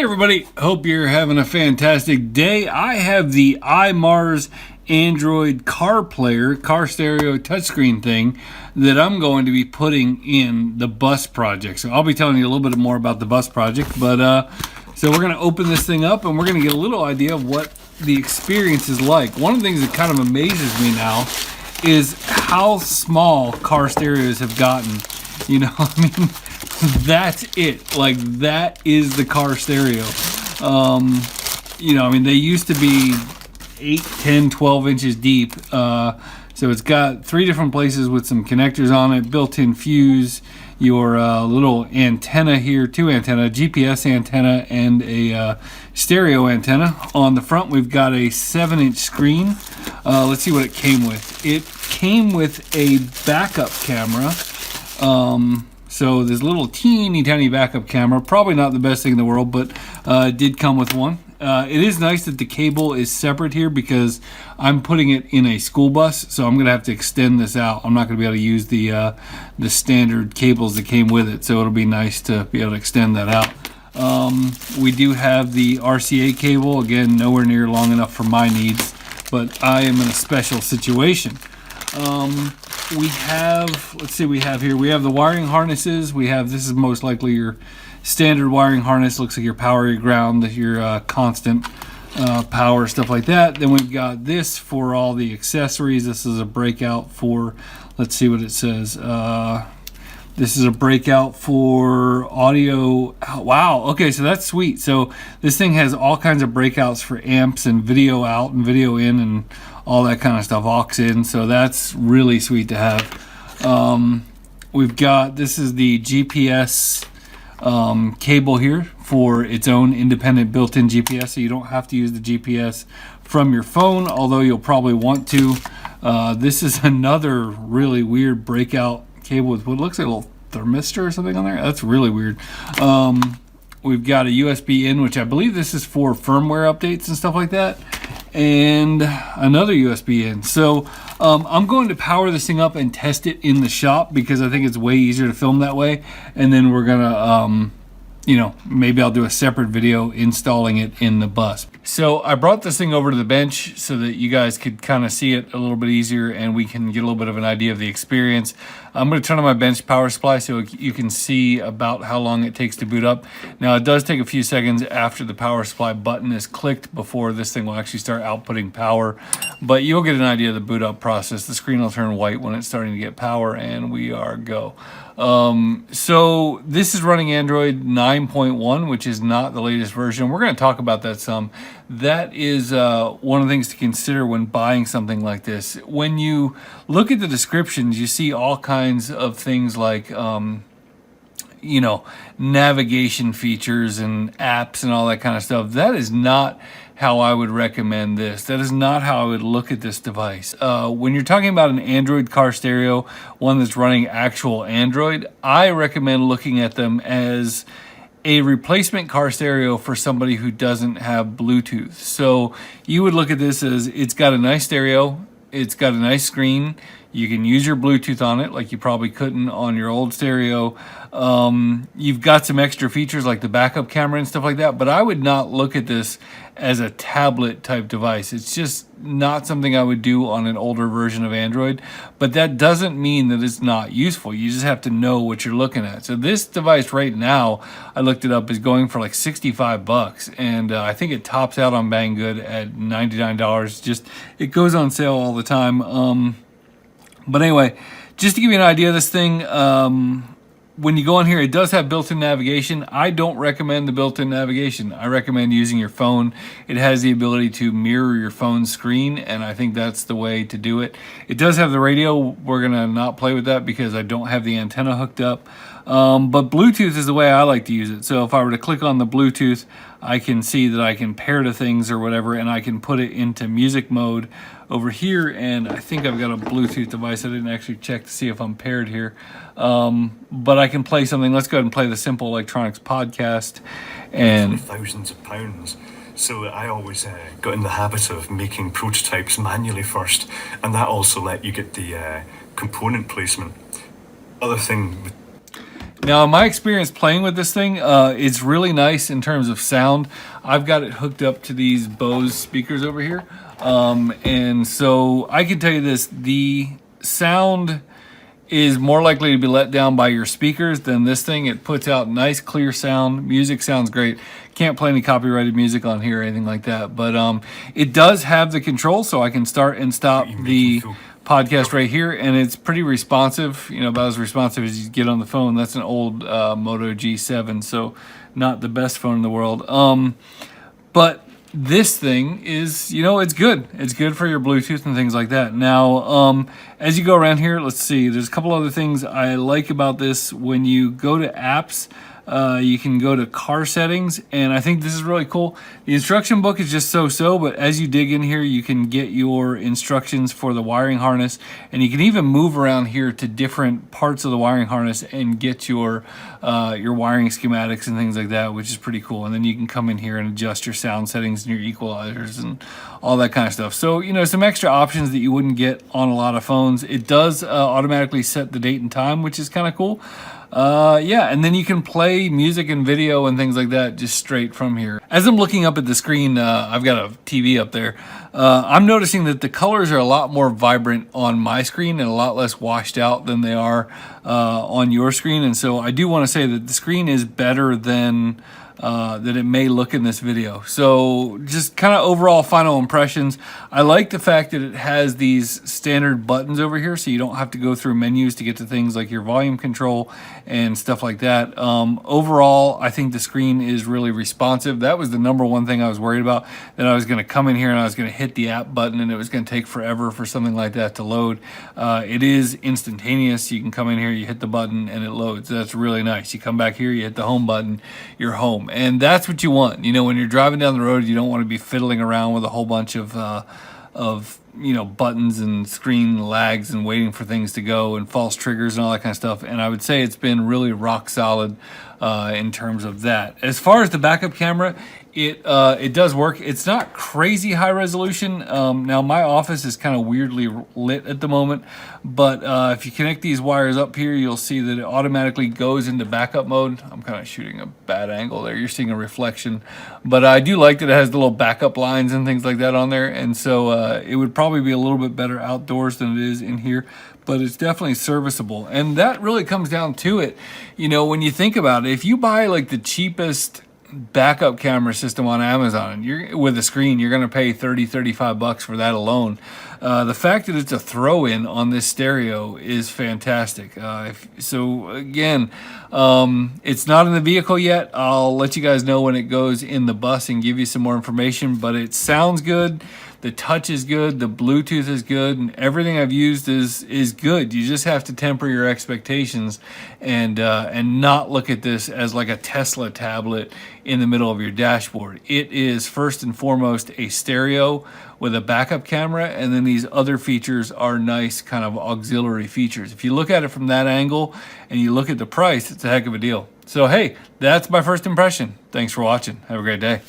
everybody, hope you're having a fantastic day. I have the iMars Android car stereo touchscreen thing that I'm going to be putting in the bus project. So I'll be telling you a little bit more about the bus project, but so we're going to open this thing up and we're going to get a little idea of what the experience is like. One of the things that kind of amazes me now is how small car stereos have gotten. You know, I mean, that's it. Like, that is the car stereo. You know, I mean, they used to be 8, 10, 12 inches deep. So it's got 3 different places with some connectors on it, built-in fuse, your little antenna here, 2 antenna, GPS antenna, and a stereo antenna. On the front, we've got a 7-inch screen. Let's see what it came with. It came with a backup camera. So this little teeny tiny backup camera, probably not the best thing in the world, but it did come with one. It is nice that the cable is separate here because I'm putting it in a school bus, so I'm going to have to extend this out. I'm not going to be able to use the standard cables that came with it, so it'll be nice to be able to extend that out. We do have the RCA cable, again, nowhere near long enough for my needs, but I am in a special situation. We have, let's see, we have the wiring harnesses. This is most likely your standard wiring harness. Looks like your power, your ground, your constant power, stuff like that. Then we've got this for all the accessories. This is a breakout for, let's see what it says. This is a breakout for audio. Wow, okay, so that's sweet. So this thing has all kinds of breakouts for amps and video out and video in and all that kind of stuff, aux in, so that's really sweet to have. We've got, this is the GPS cable here for its own independent built-in GPS, so you don't have to use the GPS from your phone, although you'll probably want to. This is another really weird breakout cable with what looks like a little thermistor or something on there. That's really weird. We've got a USB in, which I believe this is for firmware updates and stuff like that, and another USB in. So I'm going to power this thing up and test it in the shop because I think it's way easier to film that way, and then we're gonna you know, maybe I'll do a separate video installing it in the bus. So I brought this thing over to the bench so that you guys could kind of see it a little bit easier and we can get a little bit of an idea of the experience. I'm going to turn on my bench power supply so you can see about how long it takes to boot up. Now, it does take a few seconds after the power supply button is clicked before this thing will actually start outputting power, but you'll get an idea of the boot up process. The screen will turn white when it's starting to get power, and we are go. So this is running Android 9.1, which is not the latest version. We're going to talk about that some. That is one of the things to consider when buying something like this. When you look at the descriptions, you see all kinds of things like you know, navigation features and apps and all that kind of stuff. That is not how I would recommend this. That is not how I would look at this device. When you're talking about an Android car stereo, one that's running actual Android, I recommend looking at them as a replacement car stereo for somebody who doesn't have Bluetooth. So you would look at this as it's got a nice stereo, it's got a nice screen, you can use your Bluetooth on it like you probably couldn't on your old stereo. You've got some extra features like the backup camera and stuff like that, but I would not look at this as a tablet type device. It's just not something I would do on an older version of Android, but that doesn't mean that it's not useful. You just have to know what you're looking at. So this device right now, I looked it up, is going for like 65 bucks, and I think it tops out on Banggood at $99. Just, it goes on sale all the time. But anyway, just to give you an idea of this thing, when you go on here, it does have built-in navigation. I don't recommend the built-in navigation. I recommend using your phone. It has the ability to mirror your phone's screen, and I think that's the way to do it. It does have the radio. We're going to not play with that because I don't have the antenna hooked up. But Bluetooth is the way I like to use it. So if I were to click on the Bluetooth, I can see that I can pair to things or whatever, and I can put it into music mode over here, and I think I've got a Bluetooth device. I didn't actually check to see if I'm paired here. But I can play something. Let's go ahead and play the Simple Electronics podcast. And thousands of pounds. So I always got in the habit of making prototypes manually first, and that also let you get the component placement. Other thing with Now, my experience playing with this thing, it's really nice in terms of sound. I've got it hooked up to these Bose speakers over here. And so I can tell you this, the sound is more likely to be let down by your speakers than this thing. It puts out nice, clear sound. Music sounds great. Can't play any copyrighted music on here or anything like that. But it does have the control, so I can start and stop the podcast right here, and it's pretty responsive, about as responsive as you get on the phone. That's an old Moto G7, so not the best phone in the world. But this thing is, it's good. It's good for your Bluetooth and things like that. Now, as you go around here, let's see, there's a couple other things I like about this. When you go to apps, you can go to car settings, and I think this is really cool. The instruction book is just so, but as you dig in here, you can get your instructions for the wiring harness, and you can even move around here to different parts of the wiring harness and get your wiring schematics and things like that, which is pretty cool. And then you can come in here and adjust your sound settings and your equalizers and all that kind of stuff. So, some extra options that you wouldn't get on a lot of phones. It does automatically set the date and time, which is kind of cool. Yeah, and then you can play music and video and things like that just straight from here. As I'm looking up at the screen, I've got a TV up there. I'm noticing that the colors are a lot more vibrant on my screen and a lot less washed out than they are on your screen. And so I do want to say that the screen is better than that it may look in this video. So just kind of overall final impressions. I like the fact that it has these standard buttons over here, so you don't have to go through menus to get to things like your volume control and stuff like that. Overall, I think the screen is really responsive. That was the number one thing I was worried about, that I was going to come in here and I was going to hit the app button and it was going to take forever for something like that to load. It is instantaneous. You can come in here, you hit the button and it loads. That's really nice. You come back here, you hit the home button, you're home. And that's what you want. When you're driving down the road, you don't want to be fiddling around with a whole bunch of buttons and screen lags and waiting for things to go and false triggers and all that kind of stuff. And I would say it's been really rock solid in terms of that. As far as the backup camera, it does work. It's not crazy high resolution. Now my office is kind of weirdly lit at the moment, but if you connect these wires up here, you'll see that it automatically goes into backup mode. I'm kind of shooting a bad angle there. You're seeing a reflection, but I do like that it has the little backup lines and things like that on there. And so it would probably be a little bit better outdoors than it is in here, but it's definitely serviceable. And that really comes down to it. When you think about it, if you buy like the cheapest backup camera system on Amazon, you're with a screen, you're going to pay $30-35 for that alone. The fact that it's a throw-in on this stereo is fantastic. So again, it's not in the vehicle yet. I'll let you guys know when it goes in the bus and give you some more information, but it sounds good. The touch is good, the Bluetooth is good, and everything I've used is good. You just have to temper your expectations and not look at this as like a Tesla tablet in the middle of your dashboard. It is first and foremost a stereo with a backup camera, and then these other features are nice kind of auxiliary features. If you look at it from that angle and you look at the price, it's a heck of a deal. So hey, that's my first impression. Thanks for watching. Have a great day.